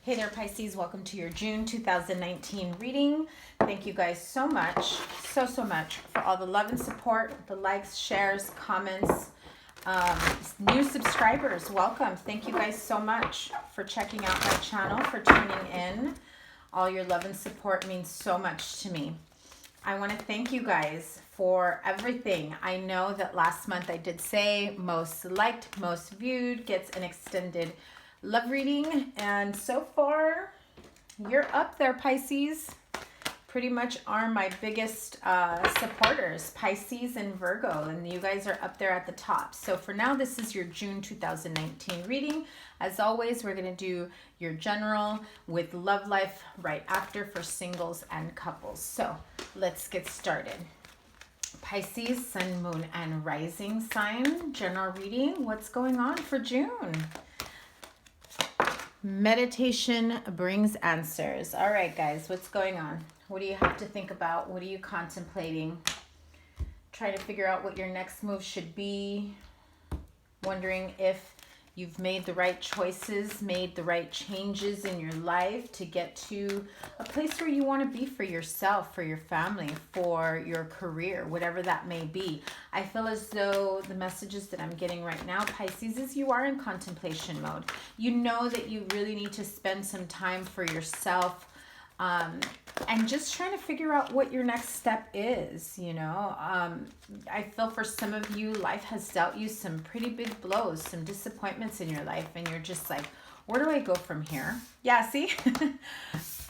Hey there, Pisces. Welcome to your June 2019 reading. Thank you guys so much, so much for all the love and support, the likes, shares, comments, new subscribers. Welcome. Thank you guys so much for checking out my channel, for tuning in. All your love and support means so much to me. I want to thank you guys for everything. I know that last month I did say most liked, most viewed gets an extended love reading, and so far you're up there, Pisces. Pretty much are my biggest supporters, Pisces and Virgo, and you guys are up there at the top. So for now, this is your June 2019 reading. As always, we're going to do your general with love life right after for singles and couples. So let's get started. Pisces, sun, moon, and rising sign general reading. What's going on for June? Meditation brings answers. All right, guys, what's going on? What do you have to think about? What are you contemplating? Trying to figure out what your next move should be. Wondering if you've made the right choices, made the right changes in your life to get to a place where you want to be for yourself, for your family, for your career, whatever that may be. I feel as though the messages that I'm getting right now, Pisces, is you are in contemplation mode. You know that you really need to spend some time for yourself, and just trying to figure out what your next step is, you know. I feel for some of you, life has dealt you some pretty big blows, some disappointments in your life, and you're just like, where do I go from here? Yeah, see?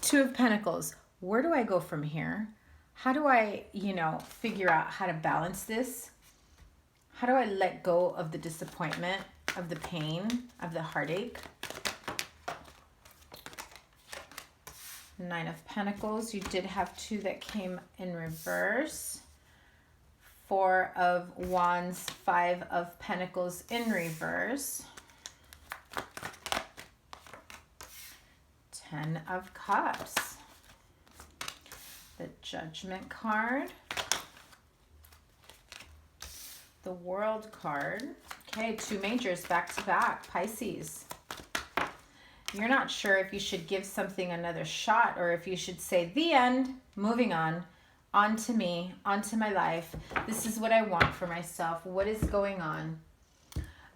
Two of Pentacles. Where do I go from here? How do I, figure out how to balance this? How do I let go of the disappointment, of the pain, of the heartache? Nine of Pentacles. You did have two that came in reverse. Four of Wands, Five of Pentacles in reverse. 10 of Cups. The Judgment card. The World card. Okay, two majors back to back. Pisces. You're not sure if you should give something another shot or if you should say the end, moving on to me, on to my life. This is what I want for myself. What is going on?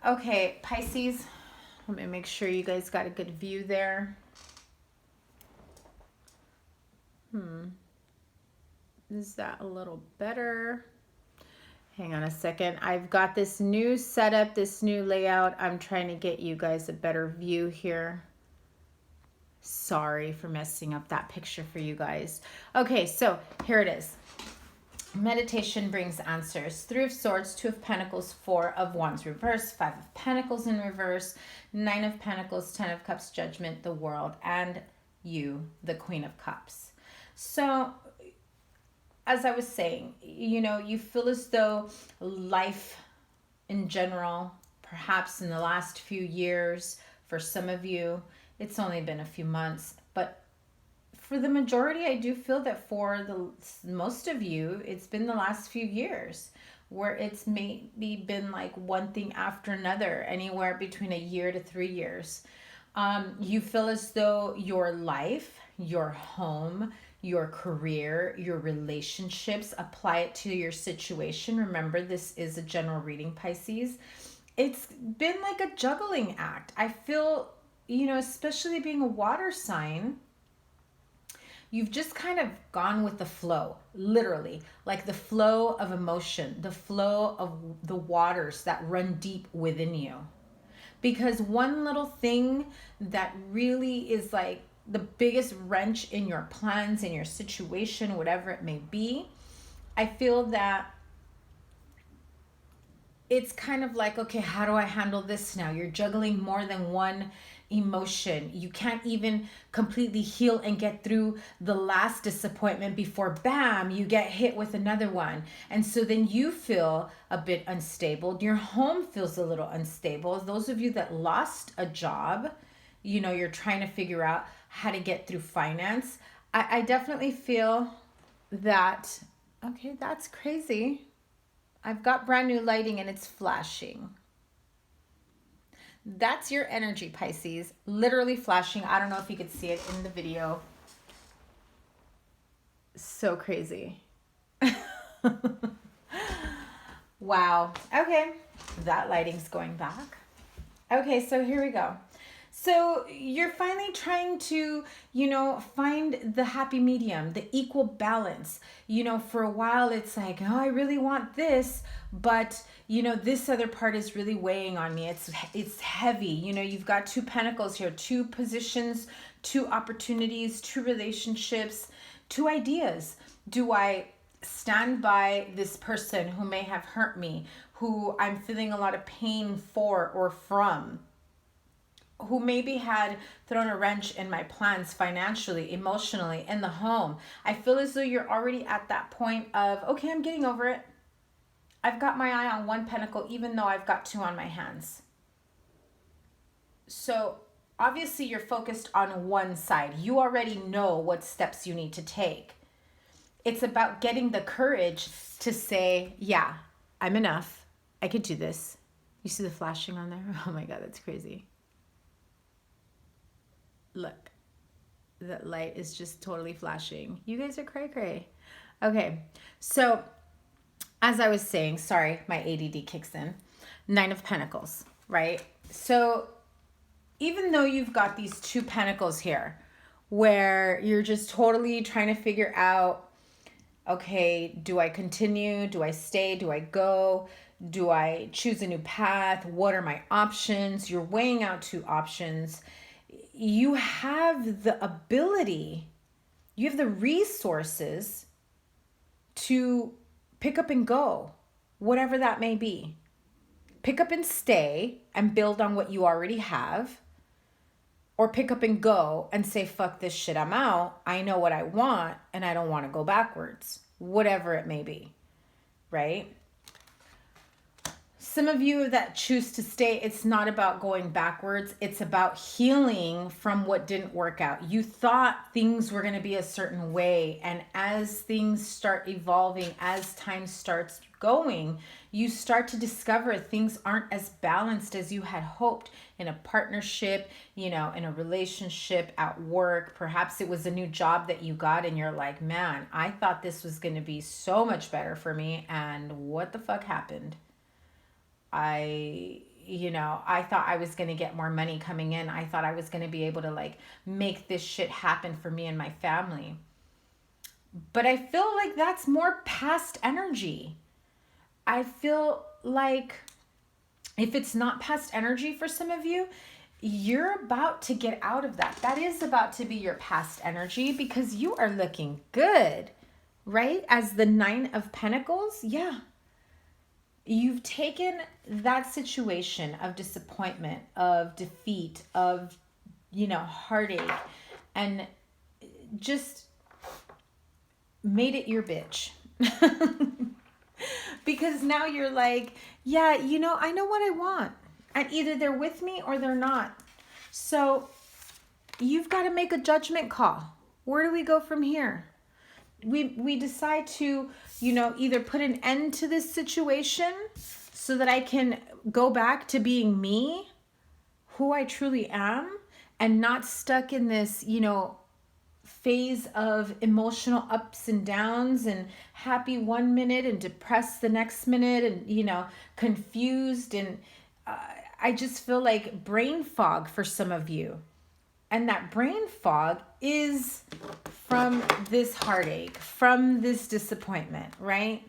Okay, Pisces, let me make sure you guys got a good view there. Is that a little better? Hang on a second. I've got this new setup, this new layout. I'm trying to get you guys a better view here. Sorry for messing up that picture for you guys. Okay, so here it is. Meditation brings answers. Three of Swords, Two of Pentacles, Four of Wands reverse, Five of Pentacles in reverse, Nine of Pentacles, 10 of Cups, Judgment, the World, and you, the Queen of Cups. So, as I was saying, you feel as though life in general, perhaps in the last few years, for some of you, it's only been a few months, but for the majority, I do feel that for the most of you, it's been the last few years where it's maybe been like one thing after another, anywhere between a year to 3 years. You feel as though your life, your home, your career, your relationships, apply it to your situation. Remember, this is a general reading, Pisces. It's been like a juggling act. I feel, especially being a water sign, you've just kind of gone with the flow, literally, like the flow of emotion, the flow of the waters that run deep within you. Because one little thing that really is like the biggest wrench in your plans, in your situation, whatever it may be, I feel that it's kind of like, okay, how do I handle this now? You're juggling more than one emotion. You can't even completely heal and get through the last disappointment before, bam, you get hit with another one. And so then you feel a bit unstable. Your home feels a little unstable. Those of you that lost a job, you're trying to figure out how to get through finance. I definitely feel that, okay, that's crazy. I've got brand new lighting and it's flashing. That's your energy, Pisces. Literally flashing. I don't know if you could see it in the video. So crazy. Wow. Okay. That lighting's going back. Okay, so here we go. So you're finally trying to, find the happy medium, the equal balance. For a while it's like, oh, I really want this, but this other part is really weighing on me. It's heavy. You've got 2 pentacles here, 2 positions, 2 opportunities, 2 relationships, 2 ideas. Do I stand by this person who may have hurt me, who I'm feeling a lot of pain for or from, who maybe had thrown a wrench in my plans financially, emotionally, in the home? I feel as though you're already at that point of, okay, I'm getting over it. I've got my eye on 1 pentacle, even though I've got 2 on my hands. So obviously you're focused on one side. You already know what steps you need to take. It's about getting the courage to say, yeah, I'm enough. I could do this. You see the flashing on there? Oh my God, that's crazy. Look, that light is just totally flashing. You guys are cray cray. Okay, so as I was saying, sorry, my ADD kicks in. 9 of Pentacles, right? So even though you've got these 2 pentacles here where you're just totally trying to figure out, okay, do I continue? Do I stay? Do I go? Do I choose a new path? What are my options? You're weighing out 2 options. You have the ability, you have the resources to pick up and go, whatever that may be. Pick up and stay and build on what you already have, or pick up and go and say, fuck this shit, I'm out. I know what I want and I don't want to go backwards, whatever it may be, right? Some of you that choose to stay, it's not about going backwards. It's about healing from what didn't work out. You thought things were going to be a certain way. And as things start evolving, as time starts going, you start to discover things aren't as balanced as you had hoped in a partnership, in a relationship, at work. Perhaps it was a new job that you got and you're like, man, I thought this was going to be so much better for me. And what the fuck happened? I thought I was going to get more money coming in. I thought I was going to be able to make this shit happen for me and my family. But I feel like that's more past energy. I feel like if it's not past energy for some of you, you're about to get out of that. That is about to be your past energy because you are looking good, right? As the 9 of Pentacles, yeah. You've taken that situation of disappointment, of defeat, of, heartache, and just made it your bitch. Because now you're like, yeah, I know what I want. And either they're with me or they're not. So you've got to make a judgment call. Where do we go from here? We decide to, either put an end to this situation so that I can go back to being me, who I truly am, and not stuck in this, phase of emotional ups and downs and happy 1 minute and depressed the next minute and, confused. And I just feel like brain fog for some of you. And that brain fog is from this heartache, from this disappointment, right?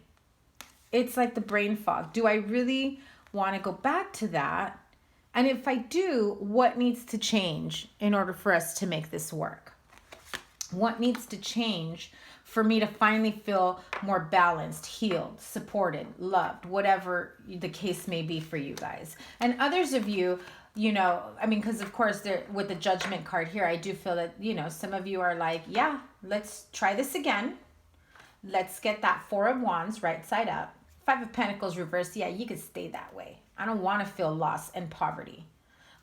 It's like the brain fog. Do I really want to go back to that? And if I do, what needs to change in order for us to make this work? What needs to change for me to finally feel more balanced, healed, supported, loved, whatever the case may be for you guys? And others of you, because of course with the judgment card here, I do feel that, some of you are like, yeah, let's try this again. Let's get that 4 of Wands right side up. 5 of Pentacles reversed. Yeah, you could stay that way. I don't want to feel loss and poverty.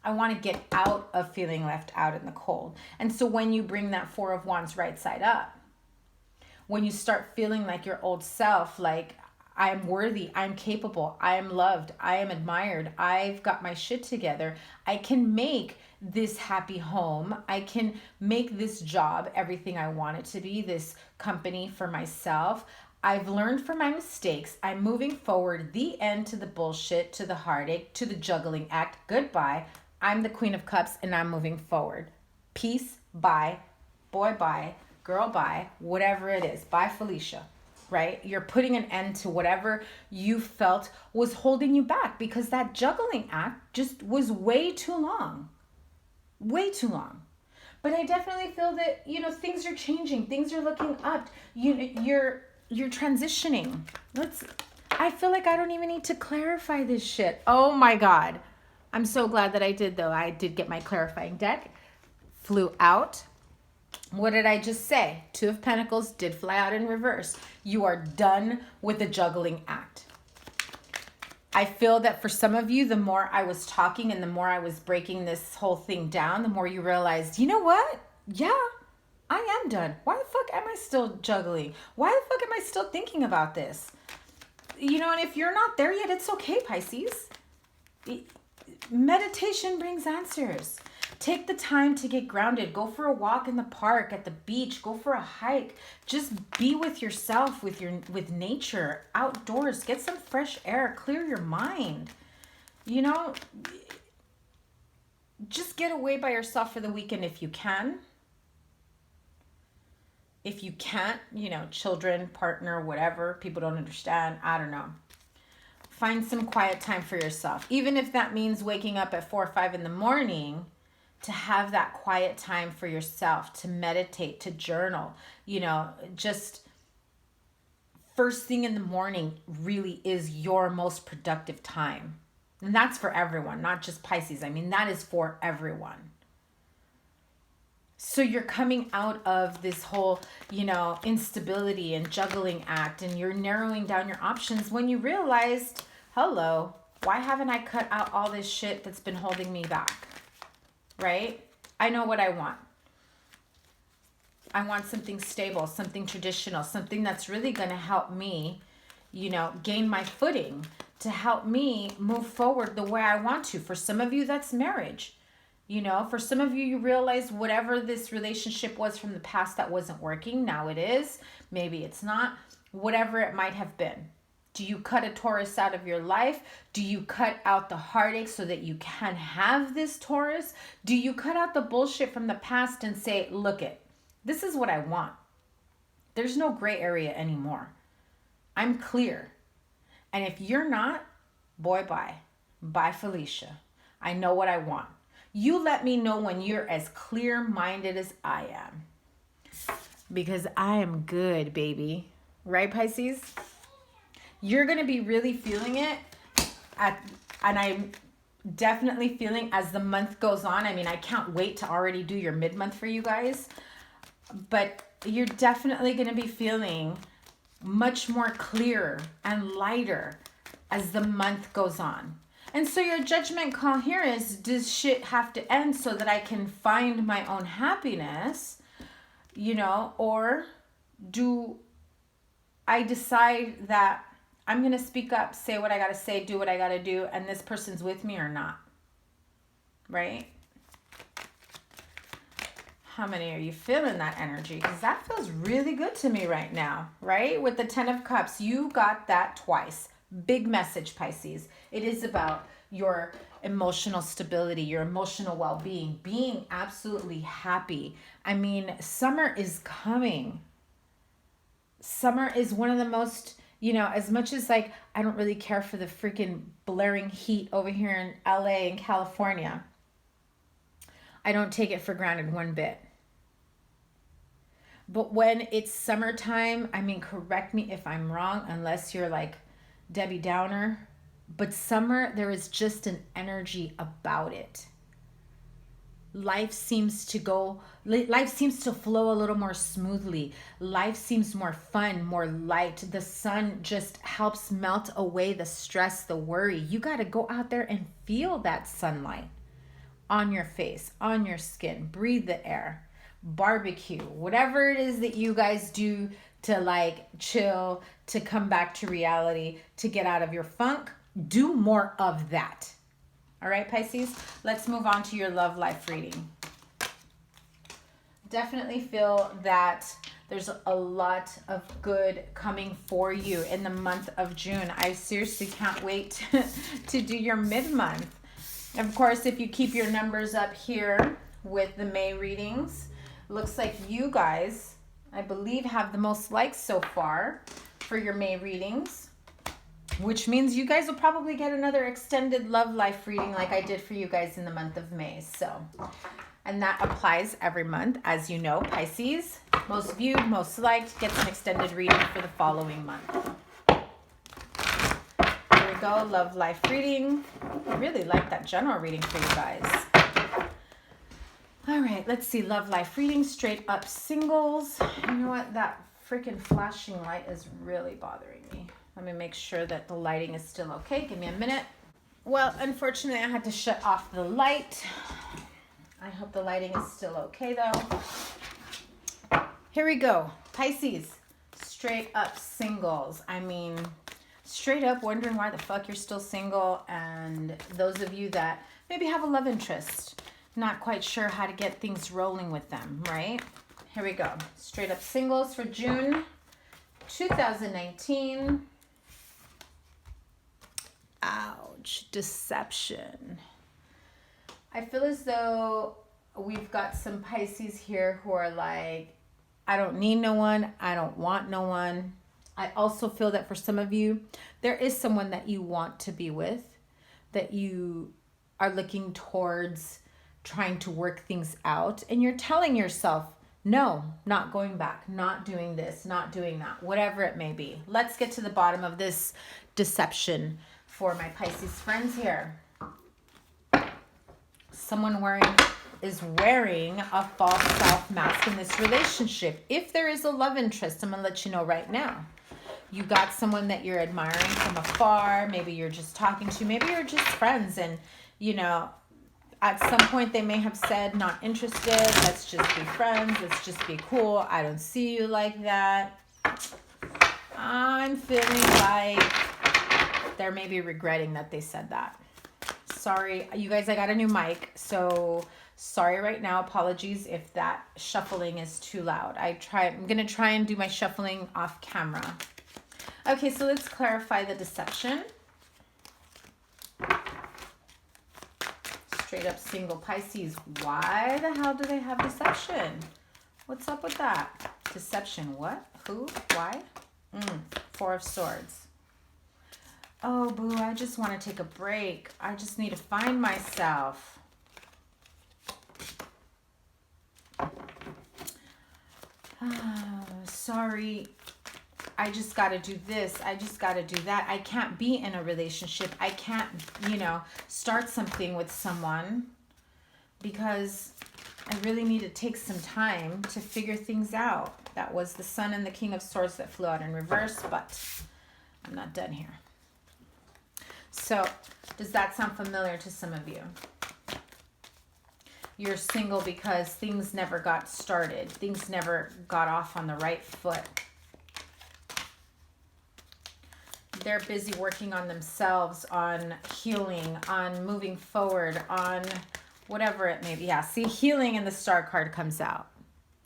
I want to get out of feeling left out in the cold. And so when you bring that 4 of Wands right side up, when you start feeling like your old self, like, I am worthy. I'm capable. I am loved. I am admired. I've got my shit together. I can make this happy home. I can make this job everything I want it to be, this company for myself. I've learned from my mistakes. I'm moving forward. The end to the bullshit, to the heartache, to the juggling act. Goodbye. I'm the Queen of Cups and I'm moving forward. Peace. Bye. Boy, bye. Girl, bye. Whatever it is. Bye, Felicia. Right? You're putting an end to whatever you felt was holding you back, because that juggling act just was way too long. Way too long. But I definitely feel that, you know, things are changing. Things are looking up. You're transitioning. I feel like I don't even need to clarify this shit. Oh my God. I'm so glad that I did, though. I did get my clarifying deck. Flew out. What did I just say? Two of Pentacles did fly out in reverse. You are done with the juggling act. I feel that for some of you, the more I was talking and the more I was breaking this whole thing down, the more you realized, you know what? Yeah, I am done. Why the fuck am I still juggling? Why the fuck am I still thinking about this? You know, and if you're not there yet, it's okay, Pisces. Meditation brings answers. Take the time to get grounded. Go for a walk in the park, at the beach. Go for a hike. Just be with yourself, with nature, outdoors. Get some fresh air. Clear your mind. You know, just get away by yourself for the weekend if you can. If you can't, you know, children, partner, whatever, people don't understand. I don't know. Find some quiet time for yourself. Even if that means waking up at 4 or 5 in the morning, to have that quiet time for yourself, to meditate, to journal, you know, just first thing in the morning really is your most productive time. And that's for everyone, not just Pisces. I mean, that is for everyone. So you're coming out of this whole, you know, instability and juggling act, and you're narrowing down your options when you realized, hello, why haven't I cut out all this shit that's been holding me back? Right? I know what I want. I want something stable, something traditional, something that's really going to help me, you know, gain my footing, to help me move forward the way I want to. For some of you, that's marriage. You know, for some of you, you realize whatever this relationship was from the past that wasn't working, now it is. Maybe it's not. Whatever it might have been. Do you cut a Taurus out of your life? Do you cut out the heartache so that you can have this Taurus? Do you cut out the bullshit from the past and say, look it, this is what I want. There's no gray area anymore. I'm clear. And if you're not, boy, bye. Bye, Felicia. I know what I want. You let me know when you're as clear-minded as I am. Because I am good, baby. Right, Pisces? You're going to be really feeling it. And I'm definitely feeling as the month goes on. I mean, I can't wait to already do your mid-month for you guys. But you're definitely going to be feeling much more clear and lighter as the month goes on. And so your judgment call here is, does shit have to end so that I can find my own happiness? You know, or do I decide that I'm going to speak up, say what I got to say, do what I got to do, and this person's with me or not? Right? How many are you feeling that energy? Because that feels really good to me right now, right? With the 10 of Cups, you got that twice. Big message, Pisces. It is about your emotional stability, your emotional well-being, being absolutely happy. I mean, summer is coming. Summer is one of the most, you know, as much as like, I don't really care for the freaking blaring heat over here in LA and California. I don't take it for granted one bit. But when it's summertime, I mean, correct me if I'm wrong, unless you're like Debbie Downer, but summer, there is just an energy about it. Life seems to flow a little more smoothly. Life seems more fun, more light. The sun just helps melt away the stress, the worry. You got to go out there and feel that sunlight on your face, on your skin. Breathe the air. Barbecue. Whatever it is that you guys do to like chill, to come back to reality, to get out of your funk. Do more of that. All right, Pisces, let's move on to your love life reading. Definitely feel that there's a lot of good coming for you in the month of June. I seriously can't wait to do your mid-month. Of course, if you keep your numbers up here with the May readings, looks like you guys, I believe, have the most likes so far for your May readings, which means you guys will probably get another extended love life reading like I did for you guys in the month of May. So, and that applies every month, as you know, Pisces. Most viewed, most liked, gets an extended reading for the following month. Here we go, love life reading. I really like that general reading for you guys. All right, let's see, love life reading, straight up singles. You know what, that freaking flashing light is really bothering me. Let me make sure that the lighting is still okay. Give me a minute. Well, unfortunately, I had to shut off the light. I hope the lighting is still okay, though. Here we go. Pisces, straight up singles. I mean, straight up wondering why the fuck you're still single. And those of you that maybe have a love interest, not quite sure how to get things rolling with them, right? Here we go. Straight up singles for June 2019. Ouch, deception. I feel as though we've got some Pisces here who are like, I don't need no one. I don't want no one. I also feel that for some of you, there is someone that you want to be with, that you are looking towards trying to work things out. And you're telling yourself, no, not going back, not doing this, not doing that, whatever it may be. Let's get to the bottom of this deception for my Pisces friends here. Someone is wearing a false self mask in this relationship. If there is a love interest, I'm going to let you know right now. You got someone that you're admiring from afar. Maybe you're just talking to, maybe you're just friends. And, you know, at some point they may have said, not interested. Let's just be friends. Let's just be cool. I don't see you like that. I'm feeling like they're maybe regretting that they said that. Sorry, you guys, I got a new mic, so sorry right now. Apologies if that shuffling is too loud. I'm going to try and do my shuffling off camera. Okay, so let's clarify the deception. Straight up single Pisces. Why the hell do they have deception? What's up with that? Deception, what? Who? Why? Four of Swords. Oh, boo, I just want to take a break. I just need to find myself. Sorry. I just got to do this. I just got to do that. I can't be in a relationship. I can't, start something with someone because I really need to take some time to figure things out. That was the Sun and the King of Swords that flew out in reverse, but I'm not done here. So, does that sound familiar to some of you? You're single because things never got started. Things never got off on the right foot. They're busy working on themselves, on healing, on moving forward, on whatever it may be. Yeah, see, healing and the Star card comes out.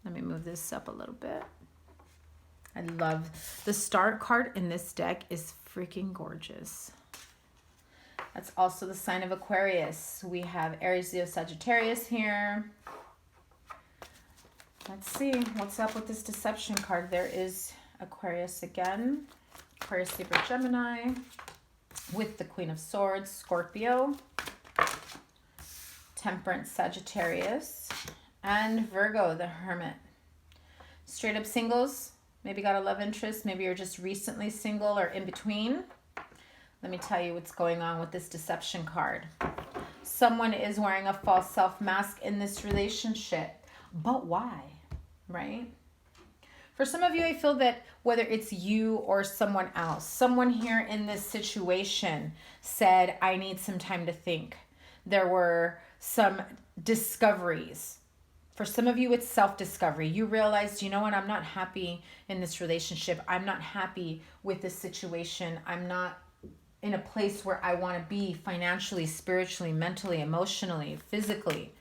Let me move this up a little bit. I love the Star card in this deck is freaking gorgeous. That's also the sign of Aquarius. We have Aries, Leo, Sagittarius here. Let's see what's up with this deception card. There is Aquarius again. Aquarius, Libra, Gemini. With the Queen of Swords, Scorpio. Temperance, Sagittarius. And Virgo, the Hermit. Straight up singles. Maybe got a love interest. Maybe you're just recently single or in between. Let me tell you what's going on with this deception card. Someone is wearing a false self mask in this relationship. But why? Right? For some of you, I feel that whether it's you or someone else, someone here in this situation said, I need some time to think. There were some discoveries For some of you, it's self-discovery. You realized, you know what, I'm not happy in this relationship. I'm not happy with this situation. I'm not in a place where I want to be financially, spiritually, mentally, emotionally, physically.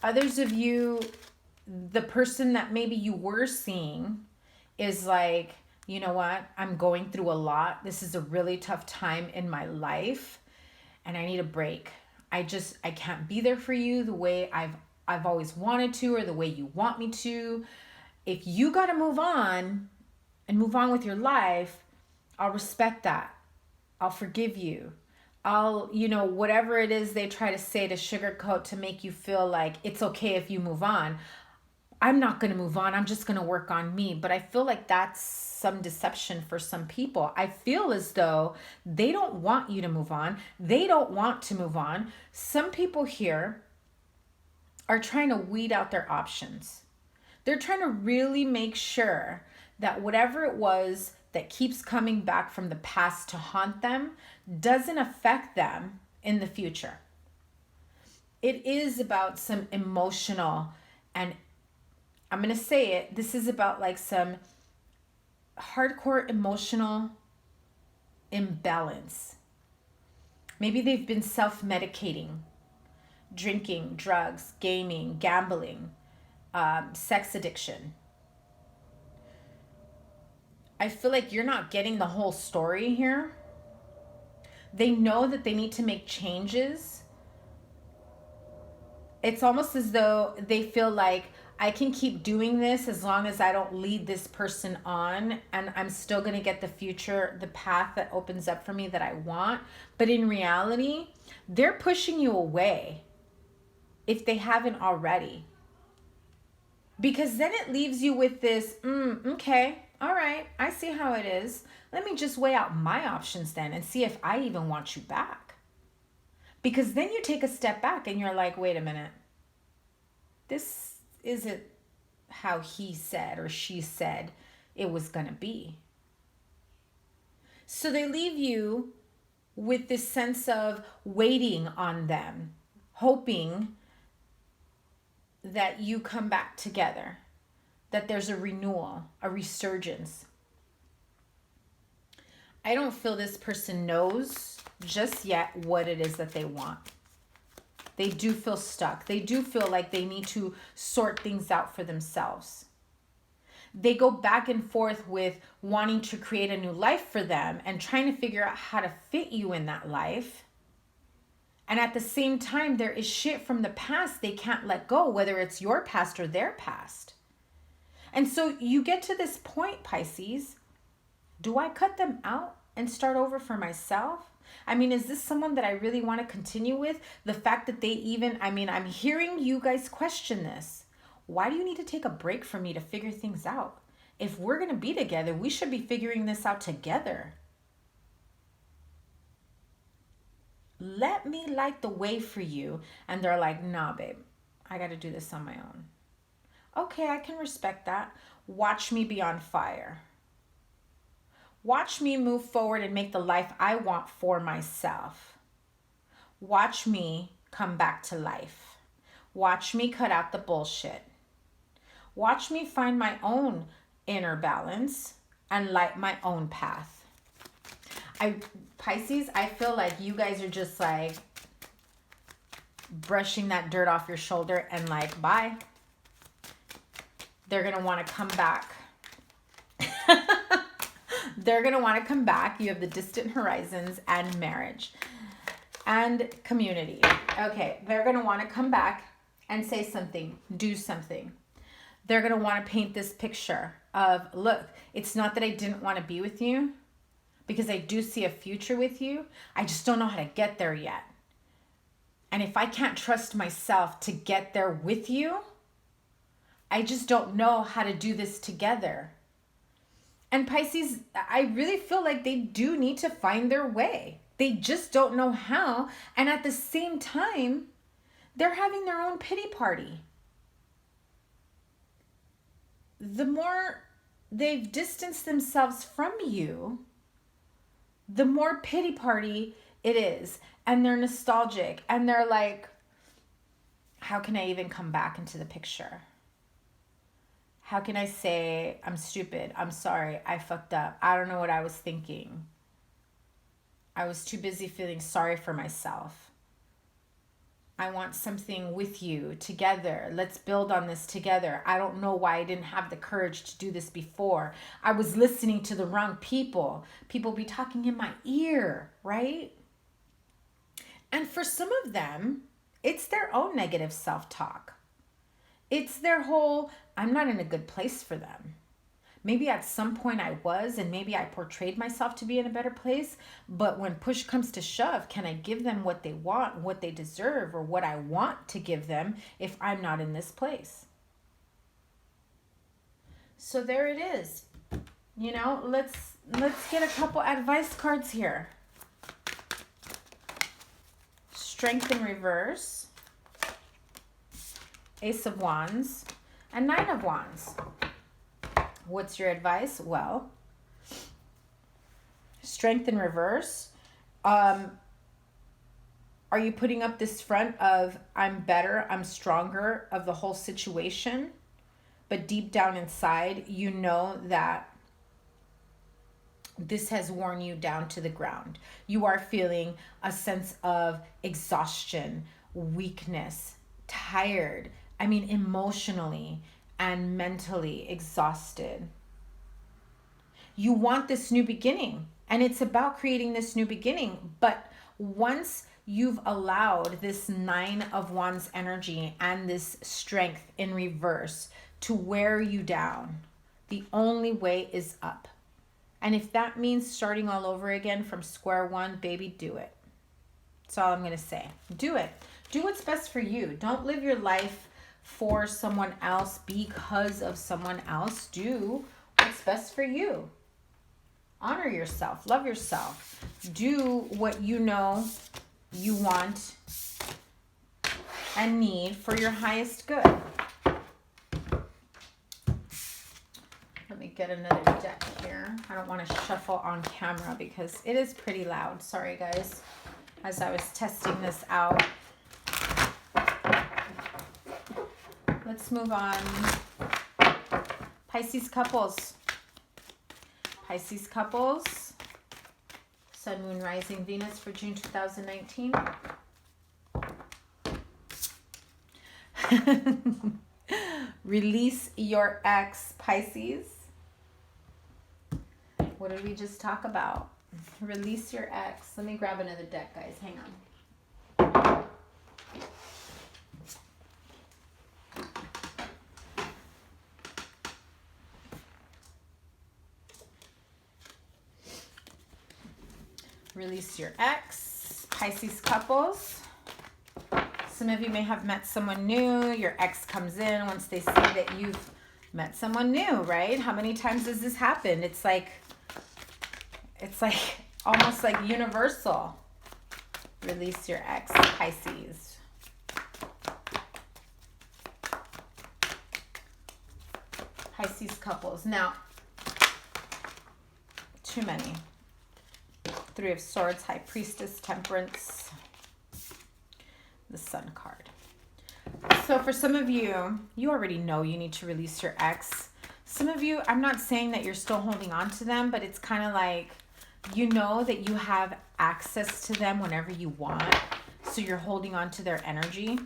Others of you, the person that maybe you were seeing is like, you know what, I'm going through a lot. This is a really tough time in my life and I need a break. I can't be there for you the way I've always wanted to, or the way you want me to. If you got to move on and move on with your life, I'll respect that. I'll forgive you. I'll, whatever it is they try to say to sugarcoat to make you feel like it's okay if you move on. I'm not going to move on. I'm just going to work on me. But I feel like that's some deception for some people. I feel as though they don't want you to move on. They don't want to move on. Some people here are trying to weed out their options. They're trying to really make sure that whatever it was that keeps coming back from the past to haunt them doesn't affect them in the future. It is about some emotional, and I'm going to say it, this is about like some hardcore emotional imbalance. Maybe they've been self-medicating, drinking, drugs, gaming, gambling, sex addiction. I feel like you're not getting the whole story here. They know that they need to make changes. It's almost as though they feel like, I can keep doing this as long as I don't lead this person on, and I'm still going to get the future, the path that opens up for me that I want. But in reality, they're pushing you away if they haven't already. Because then it leaves you with this, okay, all right, I see how it is. Let me just weigh out my options then and see if I even want you back. Because then you take a step back and you're like, wait a minute. This isn't how he said or she said it was going to be. So they leave you with this sense of waiting on them, hoping that you come back together, that there's a renewal, a resurgence. I don't feel this person knows just yet what it is that they want. They do feel stuck. They do feel like they need to sort things out for themselves. They go back and forth with wanting to create a new life for them and trying to figure out how to fit you in that life. And at the same time, there is shit from the past they can't let go, whether it's your past or their past. And so you get to this point, Pisces. Do I cut them out and start over for myself? I mean, is this someone that I really want to continue with? The fact that they even, I'm hearing you guys question this. Why do you need to take a break from me to figure things out? If we're going to be together, we should be figuring this out together. Let me light the way for you. And they're like, nah, babe, I got to do this on my own. Okay, I can respect that. Watch me be on fire. Watch me move forward and make the life I want for myself. Watch me come back to life. Watch me cut out the bullshit. Watch me find my own inner balance and light my own path. Pisces, I feel like you guys are just like brushing that dirt off your shoulder and like, bye. They're going to want to come back. They're going to want to come back. You have the distant horizons and marriage and community. Okay, they're going to want to come back and say something, do something. They're going to want to paint this picture of, look, it's not that I didn't want to be with you, because I do see a future with you. I just don't know how to get there yet. And if I can't trust myself to get there with you, I just don't know how to do this together. And Pisces, I really feel like they do need to find their way. They just don't know how. And at the same time, they're having their own pity party. The more they've distanced themselves from you, the more pity party it is. And they're nostalgic. And they're like, how can I even come back into the picture? How can I say, I'm stupid, I'm sorry, I fucked up, I don't know what I was thinking. I was too busy feeling sorry for myself. I want something with you together. Let's build on this together. I don't know why I didn't have the courage to do this before. I was listening to the wrong people. People be talking in my ear, right? And for some of them, it's their own negative self-talk. It's their whole, I'm not in a good place for them. Maybe at some point I was, and maybe I portrayed myself to be in a better place. But when push comes to shove, can I give them what they want, what they deserve, or what I want to give them if I'm not in this place? So there it is. You know, let's get a couple advice cards here. Strength in reverse, Ace of Wands, and Nine of Wands. What's your advice? Well, strength in reverse. Are you putting up this front of I'm better, I'm stronger of the whole situation? But deep down inside, you know that this has worn you down to the ground. You are feeling a sense of exhaustion, weakness, tired. I mean, emotionally and mentally exhausted. You want this new beginning, and it's about creating this new beginning. But once you've allowed this Nine of Wands energy and this strength in reverse to wear you down, the only way is up. And if that means starting all over again from square one, baby, do it. That's all I'm going to say. Do it. Do what's best for you. Don't live your life for someone else because of someone else. Do what's best for you. Honor yourself. Love yourself. Do what you know you want and need for your highest good. Let me get another deck here. I don't want to shuffle on camera because it is pretty loud. Sorry, guys, as I was testing this out. Let's move on. Pisces couples. Pisces couples. Sun, Moon, Rising, Venus for June 2019. Release your ex, Pisces. What did we just talk about? Release your ex. Let me grab another deck, guys. Hang on. Release your ex, Pisces couples. Some of you may have met someone new. Your ex comes in once they see that you've met someone new, right? How many times has this happened? It's like almost like universal. Release your ex, Pisces. Pisces couples. Now, too many. Three of Swords, High Priestess, Temperance, the Sun card. So for some of you, you already know you need to release your ex. Some of you, I'm not saying that you're still holding on to them, but it's kind of like, you know that you have access to them whenever you want. So you're holding on to their energy.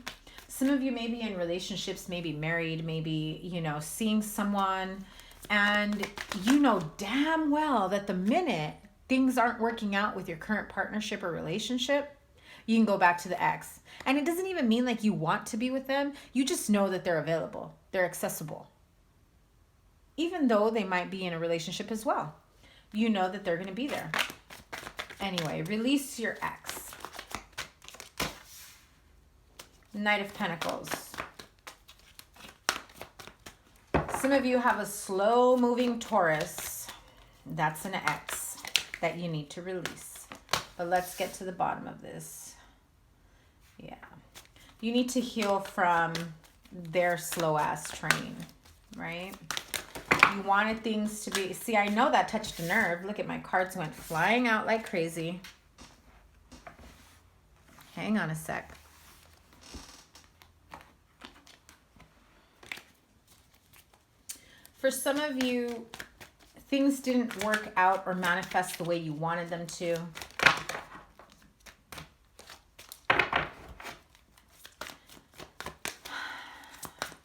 Some of you may be in relationships, maybe married, maybe, you know, seeing someone, and you know damn well that the minute things aren't working out with your current partnership or relationship, you can go back to the ex. And it doesn't even mean like you want to be with them. You just know that they're available. They're accessible. Even though they might be in a relationship as well. You know that they're going to be there. Anyway, release your ex. Knight of Pentacles. Some of you have a slow-moving Taurus. That's an ex that you need to release. But let's get to the bottom of this. Yeah. You need to heal from their slow-ass train, right? You wanted things to be... See, I know that touched a nerve. Look at my cards went flying out like crazy. Hang on a sec. For some of you, things didn't work out or manifest the way you wanted them to.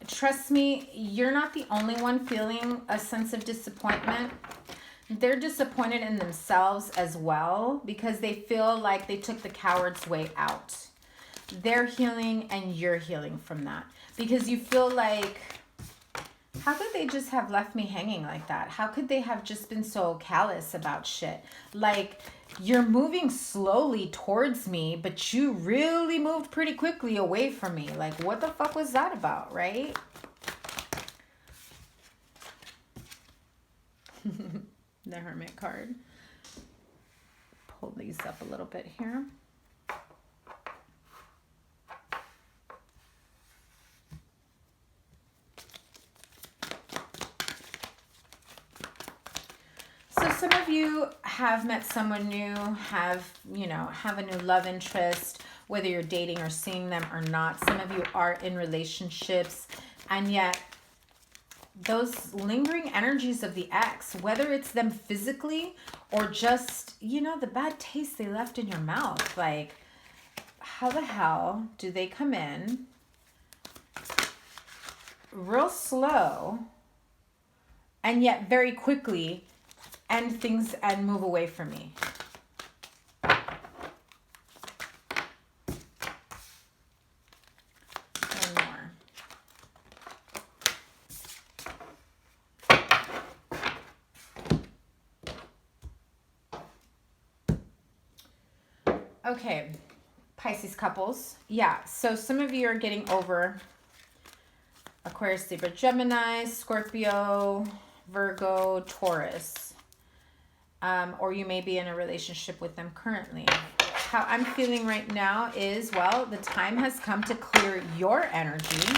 Trust me, you're not the only one feeling a sense of disappointment. They're disappointed in themselves as well because they feel like they took the coward's way out. They're healing and you're healing from that because you feel like, how could they just have left me hanging like that? How could they have just been so callous about shit? Like, you're moving slowly towards me, but you really moved pretty quickly away from me. Like, what the fuck was that about, right? The Hermit card. Pull these up a little bit here. So some of you have met someone new, have a new love interest, whether you're dating or seeing them or not. Some of you are in relationships, and yet those lingering energies of the ex, whether it's them physically or just, the bad taste they left in your mouth. Like, how the hell do they come in real slow and yet very quickly end things and move away from me? Okay, Pisces couples. Yeah, so some of you are getting over Aquarius, Libra, Gemini, Scorpio, Virgo, Taurus. Or you may be in a relationship with them currently. How I'm feeling right now is, well, the time has come to clear your energy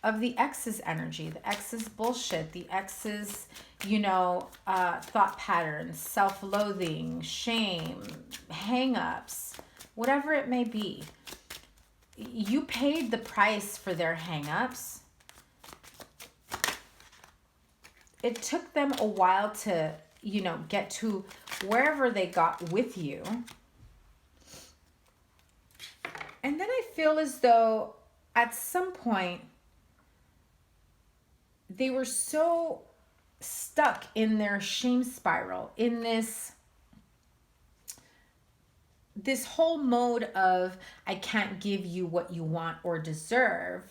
of the ex's energy, the ex's bullshit, the ex's, thought patterns, self-loathing, shame, hang-ups, whatever it may be. You paid the price for their hang-ups. It took them a while to, get to wherever they got with you. And then I feel as though at some point they were so stuck in their shame spiral, in this whole mode of, I can't give you what you want or deserve,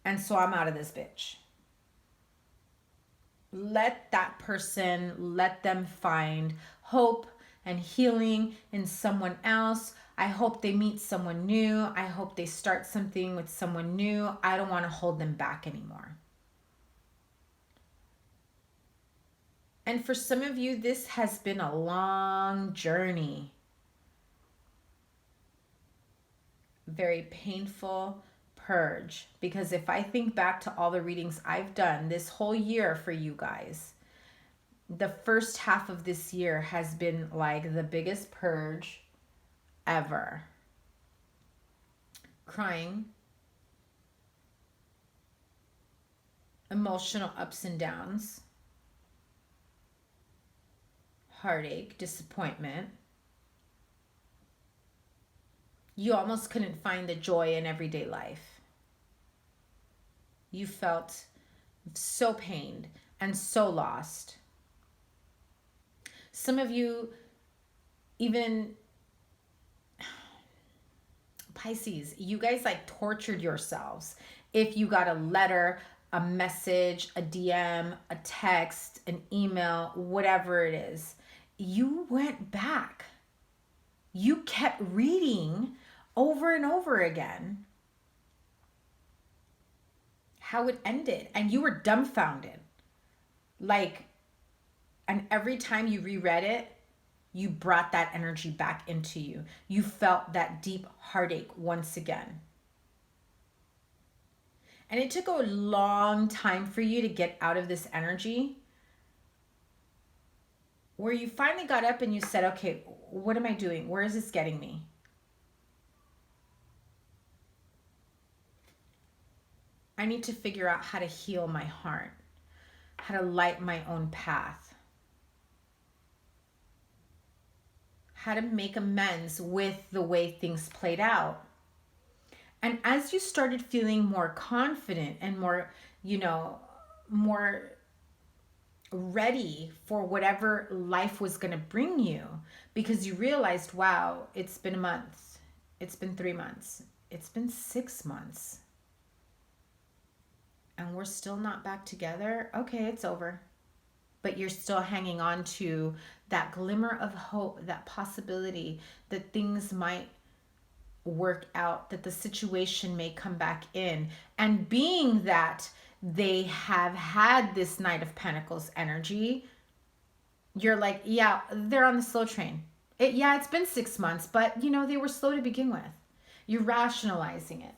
and so I'm out of this bitch. Let that person, let them find hope and healing in someone else. I hope they meet someone new. I hope they start something with someone new. I don't want to hold them back anymore. And for some of you, this has been a long journey. Very painful purge. Because if I think back to all the readings I've done this whole year for you guys, the first half of this year has been like the biggest purge ever. Crying, emotional ups and downs, heartache, disappointment. You almost couldn't find the joy in everyday life. You felt so pained and so lost. Some of you, even Pisces, you guys like tortured yourselves. If you got a letter, a message, a DM, a text, an email, whatever it is, you went back. You kept reading over and over again how it ended, and you were dumbfounded. And every time you reread it, you brought that energy back into you. You felt that deep heartache once again. And it took a long time for you to get out of this energy, where you finally got up and you said, okay, what am I doing? Where is this getting me? I need to figure out how to heal my heart, how to light my own path, how to make amends with the way things played out. And as you started feeling more confident and more, more ready for whatever life was going to bring you, because you realized, wow, it's been a month, it's been 3 months, it's been 6 months, and we're still not back together. Okay, it's over. But you're still hanging on to that glimmer of hope, that possibility that things might work out, that the situation may come back in. And being that they have had this Knight of Pentacles energy, you're like, yeah, they're on the slow train. It's been 6 months, but they were slow to begin with. You're rationalizing it.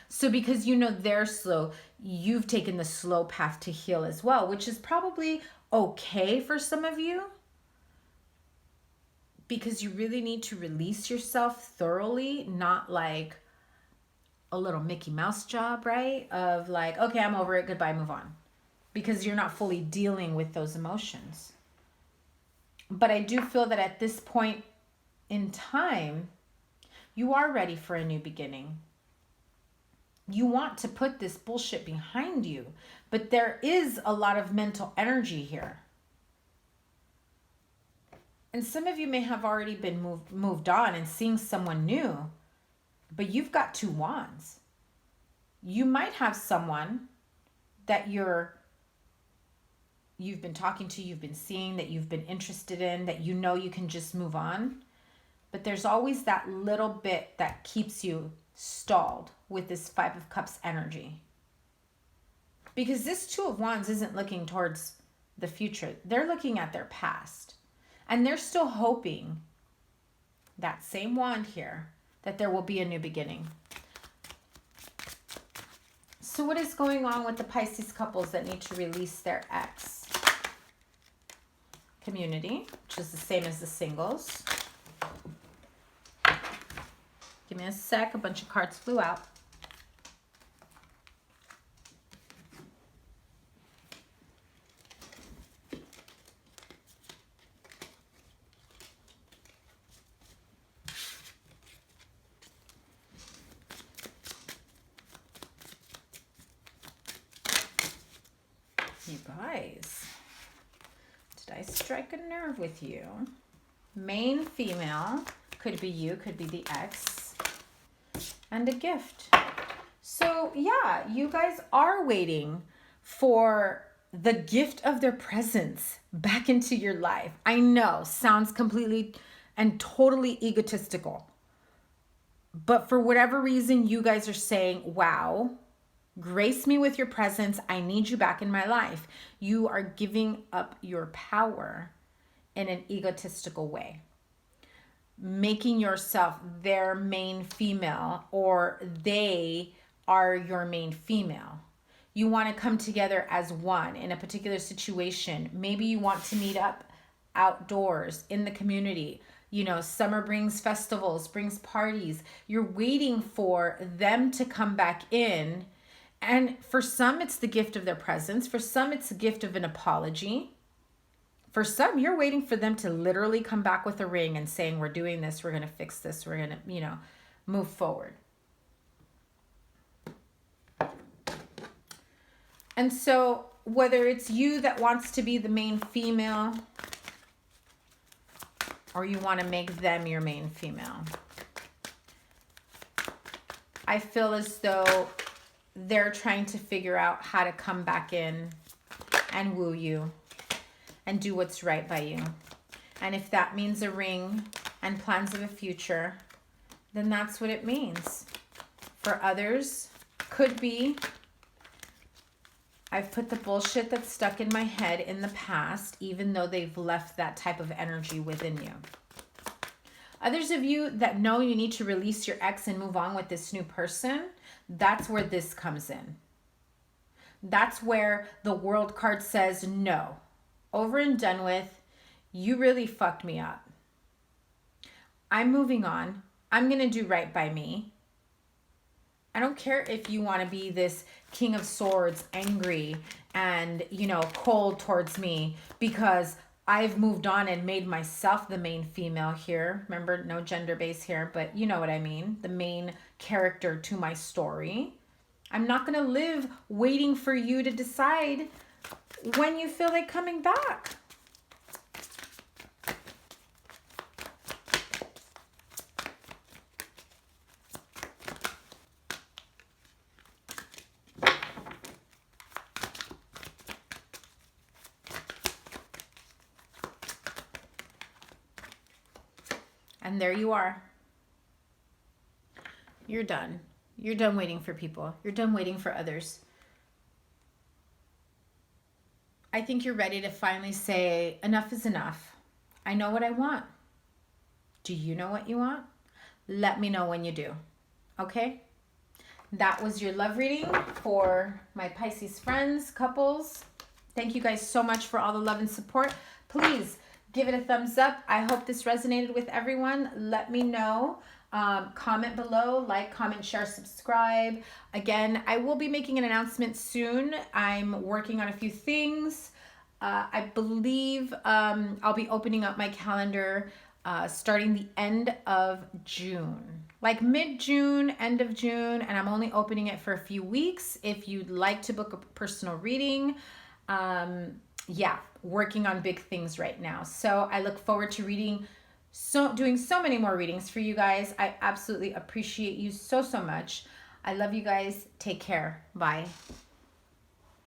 So because they're slow, you've taken the slow path to heal as well, which is probably okay for some of you, because you really need to release yourself thoroughly, not like a little Mickey Mouse job, right? Of like, okay, I'm over it, goodbye, move on. Because you're not fully dealing with those emotions. But I do feel that at this point in time, you are ready for a new beginning. You want to put this bullshit behind you, but there is a lot of mental energy here. And some of you may have already been moved on and seeing someone new, but you've got 2 wands. You might have someone that you've been talking to, you've been seeing, that you've been interested in, that you can just move on. But there's always that little bit that keeps you stalled with this 5 of Cups energy. Because this 2 of Wands isn't looking towards the future. They're looking at their past. And they're still hoping, that same wand here, that there will be a new beginning. So what is going on with the Pisces couples that need to release their ex? Community, which is the same as the singles. Give me a sec. A bunch of cards flew out. You guys, did I strike a nerve with you? Main female, could be you, could be the ex, and a gift. So yeah, you guys are waiting for the gift of their presence back into your life. I know, sounds completely and totally egotistical, but for whatever reason, you guys are saying, wow, grace me with your presence. I need you back in my life. You are giving up your power in an egotistical way, making yourself their main female, or they are your main female. You want to come together as one in a particular situation. Maybe you want to meet up outdoors in the community. Summer brings festivals, brings parties. You're waiting for them to come back in. And for some, it's the gift of their presence. For some, it's the gift of an apology. For some, you're waiting for them to literally come back with a ring and saying, we're doing this, we're going to fix this, we're going to, move forward. And so whether it's you that wants to be the main female, or you want to make them your main female, I feel as though they're trying to figure out how to come back in and woo you and do what's right by you. And if that means a ring and plans of a future, then that's what it means. For others, could be, I've put the bullshit that's stuck in my head in the past, even though they've left that type of energy within you. Others of you that know you need to release your ex and move on with this new person, that's where this comes in. That's where the World card says, no, over and done with. You really fucked me up. I'm moving on. I'm going to do right by me. I don't care if you want to be this King of Swords, angry and, you know, cold towards me because I've moved on and made myself the main female here. Remember, no gender base here, but you know what I mean. The main character to my story. I'm not going to live waiting for you to decide when you feel like coming back. And there you are. You're done. You're done waiting for people. You're done waiting for others. I think you're ready to finally say, enough is enough. I know what I want. Do you know what you want? Let me know when you do. Okay? That was your love reading for my Pisces friends, couples. Thank you guys so much for all the love and support. Please give it a thumbs up. I hope this resonated with everyone. Let me know. Comment below, like, comment, share, subscribe. Again, I will be making an announcement soon. I'm working on a few things. I believe I'll be opening up my calendar starting the end of June. Like mid-June, end of June, and I'm only opening it for a few weeks. If you'd like to book a personal reading, yeah, working on big things right now. So I look forward to doing so many more readings for you guys. I absolutely appreciate you so much. I love you guys. Take care. Bye.